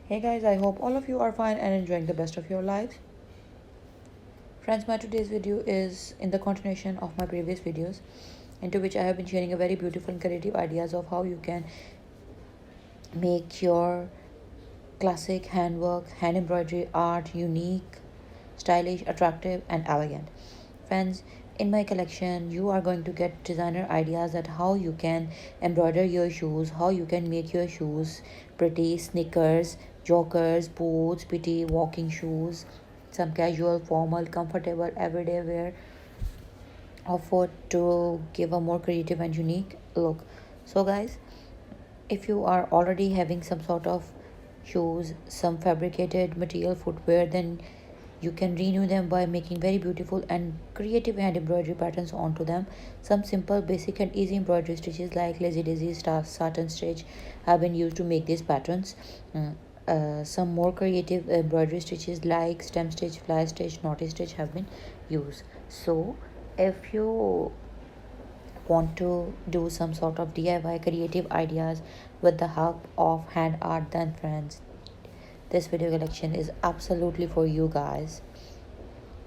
Hey guys, I hope all of you are fine and enjoying the best of your lives. Friends, my today's video is in the continuation of my previous videos, into which I have been sharing a very beautiful and creative ideas of how you can make your classic handwork, hand embroidery art unique, stylish, attractive, and elegant. Friends, in my collection, you are going to get designer ideas that how you can embroider your shoes, how you can make your shoes pretty, sneakers, jokers, boots, pretty walking shoes, some casual, formal, comfortable, everyday wear offered to give a more creative and unique look. So, guys, if you are already having some sort of shoes, some fabricated material footwear, then you can renew them by making very beautiful and creative hand embroidery patterns onto them. Some simple, basic, and easy embroidery stitches like lazy daisy, star, satin stitch have been used to make these patterns. Some more creative embroidery stitches like stem stitch, fly stitch, knotty stitch have been used. So, if you want to do some sort of DIY creative ideas with the help of hand art, then friends, this video collection is absolutely for you guys.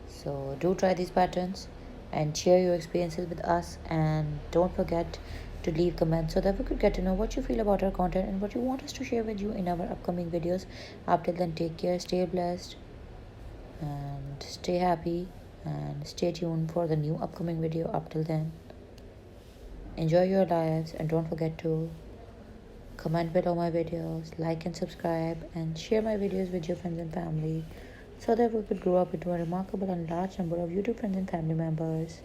So do try these patterns and share your experiences with us, and don't forget to leave comments so that we could get to know what you feel about our content and what you want us to share with you in our upcoming videos. Up till then, take care, stay blessed, and stay happy, and stay tuned for the new upcoming video. Up till then, enjoy your lives, and don't forget to comment below my videos, like and subscribe, and share my videos with your friends and family so that we could grow up into a remarkable and large number of YouTube friends and family members.